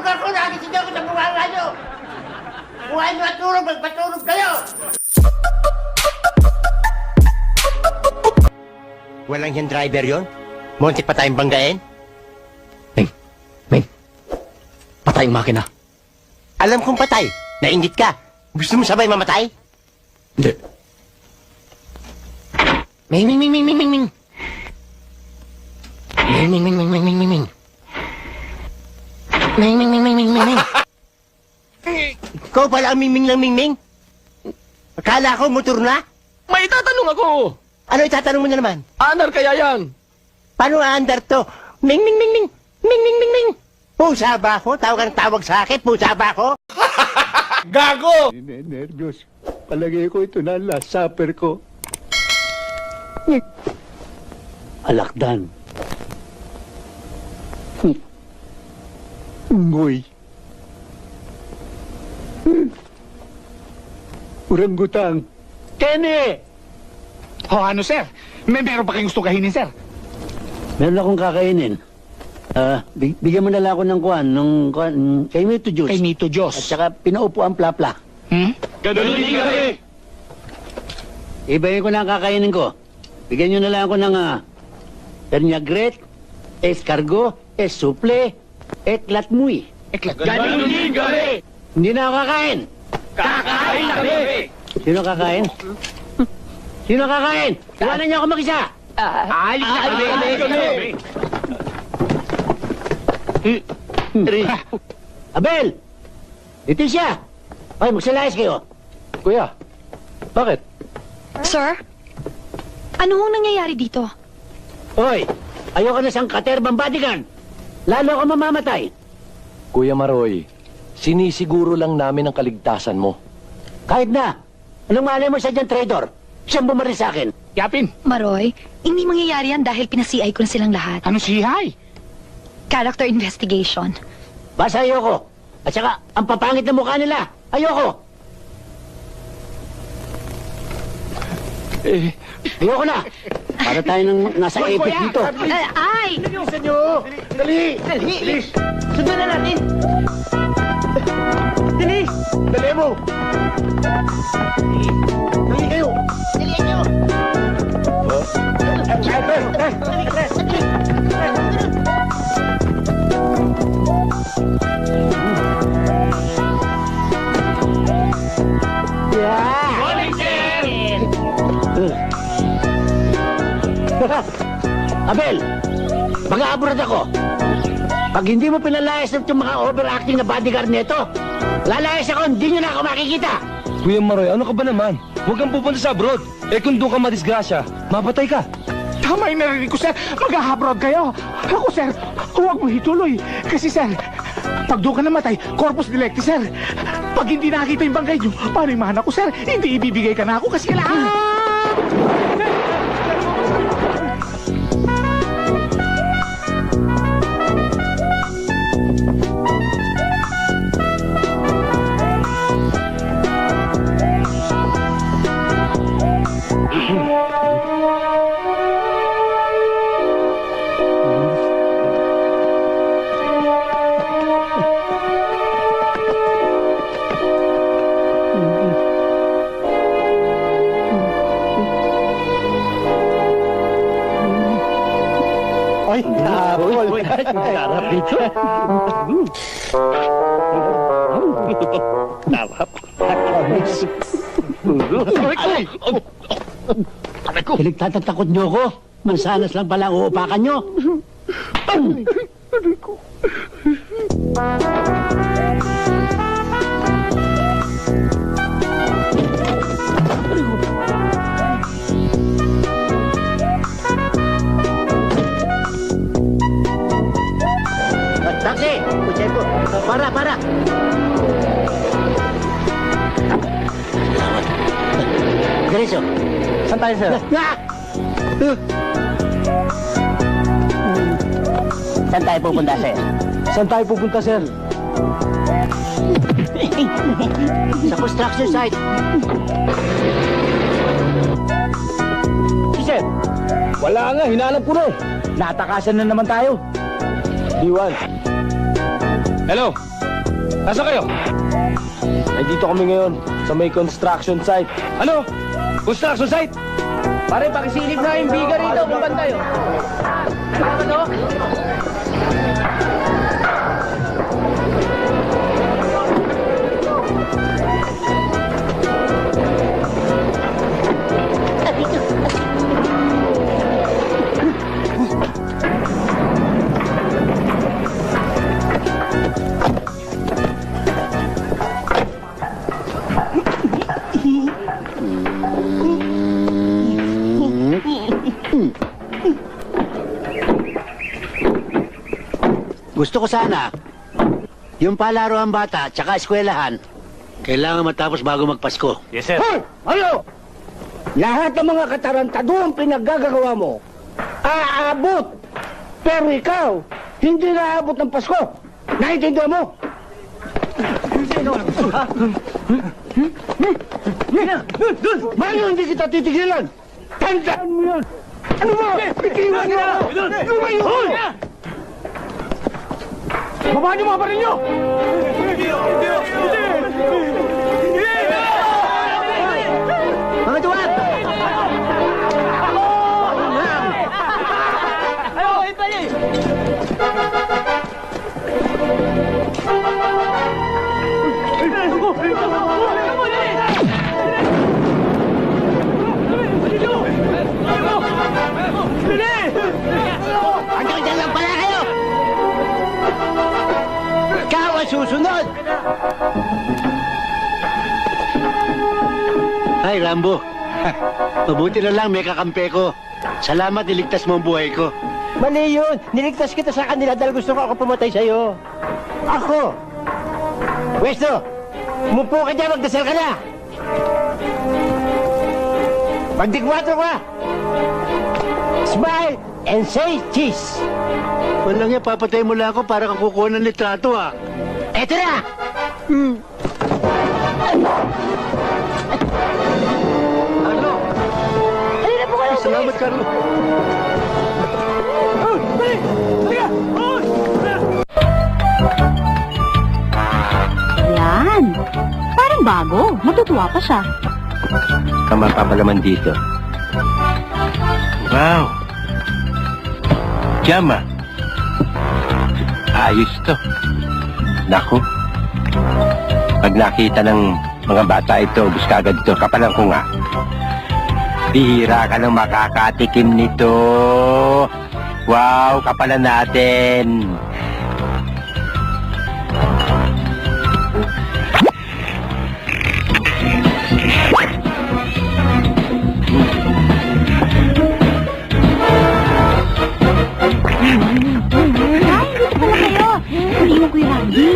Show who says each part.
Speaker 1: ako! Nagising ako sa bunganga nyo! Buhay nyo at tulog! Magpatulog kayo!
Speaker 2: Walang yung driver yon? Muntik pa tayong banggain?
Speaker 3: Ming, patay ang makina.
Speaker 2: Alam kong patay. Nainggit ka. Gusto mo sabay mamatay?
Speaker 3: Hindi. Ming. Ming. Ming.
Speaker 2: Ikaw pala ang mingming ng mingming? Akala ko motor na?
Speaker 3: May tatanong ako.
Speaker 2: Ano itatanong mo na naman?
Speaker 3: Anar kaya yan?
Speaker 2: Paano aandar to? Ming. Pusa ba ako? Tawag sa akin. Pusa ba ako?
Speaker 4: Gago!
Speaker 5: Nervyos. Palagay ko ito na last supper ko. Alakdan. Ngoy. Urangutang. Kenny!
Speaker 4: O ano, sir? Meron pa kayong gusto kahinin, sir?
Speaker 5: Meron akong kakainin. Bigyan mo na lang ako ng kay Mito Juice.
Speaker 4: Kay Mito
Speaker 5: At
Speaker 4: Diyos.
Speaker 5: saka pinaupo ang plapla.
Speaker 4: Ganun din kami!
Speaker 5: Ibayin ko na ang kakainin ko. Bigyan nyo na lang ako ng Pernagret, escargot, suple, latmuy.
Speaker 4: Ganun din kami!
Speaker 5: Hindi na ako kakain.
Speaker 4: Kakain na kami!
Speaker 5: Sino kakain? Sino kakain? Iwanan niyo ako mag-isa.
Speaker 4: Alis na kami!
Speaker 5: Abel! Leticia! Ay, magsalayas kayo.
Speaker 3: Kuya, bakit?
Speaker 6: Sir? Ano hong nangyayari dito?
Speaker 5: Hoy, ayoko na siyang katerbang bodyguard. Lalo ako mamamatay.
Speaker 3: Kuya Maroy, sinisiguro lang namin ang kaligtasan mo.
Speaker 5: Kahit na. Anong malay mo siya dyan, traitor? Siyang bumaril sa akin.
Speaker 4: Yapin!
Speaker 6: Maroy, hindi mangyayari yan dahil pinasi-ay ko na silang lahat.
Speaker 4: Ano sihay?
Speaker 6: Character investigation.
Speaker 5: Basta ayoko. At saka, ang papangit na mukha nila. Ayoko. Ayoko na. Para tayo nang nasa epic dito.
Speaker 6: Ay!
Speaker 2: Bilisan nyo! Dali! Dali! Sundan na natin! Dali! Dali mo! Dali kayo! Dali nyo!
Speaker 4: Morning, sir!
Speaker 5: Abel, mag-aabroad ako. Pag hindi mo pinalayas ng mga overacting na bodyguard nito, lalayas ako, hindi nyo na ako makikita.
Speaker 3: Kuya Maroy, ano ka ba naman? Huwag kang pupunta sa abroad. Eh kung doon ka madisgrasya, mapatay ka.
Speaker 4: Tama yung narinig ko, sir. Mag-abroad kayo. Ako, sir, huwag mo ituloy. Kasi, sir, pag doon ka namatay, corpus delicti, sir. Pag hindi nakita yung bangkay nyo, paano yung mana ko, sir? Hindi ibibigay ka na ako kasi kailangan.
Speaker 5: Ay, tapol. Sarap dito. Sarap. Pinagtatatakot niyo ako. Mansanas lang pala ang uupakan niyo. Taxi! Kutsi ko. Para. Diretso.
Speaker 3: Saan tayo, sir?
Speaker 5: Saan tayo pupunta, sir?
Speaker 3: Saan tayo pupunta, sir?
Speaker 5: Sa construction site.
Speaker 3: Si sir, wala nga, hinanap ko na eh. Natakasan na naman tayo. Diwan.
Speaker 4: Hello,
Speaker 3: Nasa kayo? Ay, dito kami ngayon sa may construction site. Ano? Construction site? Pare, pakisilip na yung biga rito kung bantayo. Ano?
Speaker 5: Gusto ko sana, yung palaro ang bata, tsaka eskwelahan, kailangan matapos bago magpasko.
Speaker 3: Yes, sir.
Speaker 2: Hoy! Ano? Lahat ng mga katarantado ang pinaggagawa mo. Aabot! Pero ikaw, hindi naaabot ng Pasko. Naintindihan mo? Mayo, hindi kita titigilan! Tandaan mo yan! Ano mo? Bitiwan mo! Lumayo! Baba niyo mga baril niyo!
Speaker 5: Mga tuwad!
Speaker 2: Hanggang dyan lang pala kayo! Ikaw ang susunod!
Speaker 5: Ay, Rambo. Mabuti na lang may kakampi ko. Salamat, niligtas mo ang buhay ko.
Speaker 2: Mali yun! Niligtas kita sa kanila dahil gusto ko ako pumatay sa'yo. Ako! Westo! Umupo ka dyan, magdasal ka na! Magdigwato ka! Smile and say cheese!
Speaker 5: Walang yan, papatay mo lang ako para kang kukuha ng litrato, ah.
Speaker 2: Eto na!
Speaker 5: Carlo!
Speaker 2: Halina po kayo!
Speaker 5: Salamat, Carlo.
Speaker 7: Yan. Parang bago. Matutuwa pa siya.
Speaker 2: Kamapa pa naman dito.
Speaker 8: Wow! Jama! Ayos to. Naku. Pag nakita ng mga bata ito, ubus ka agad ito. Kapalang ko nga. Bihira ka nang makakatikim nito. Wow, kapalan natin.
Speaker 7: Ay, dito pala kayo. Huli mo, Kuya Randy.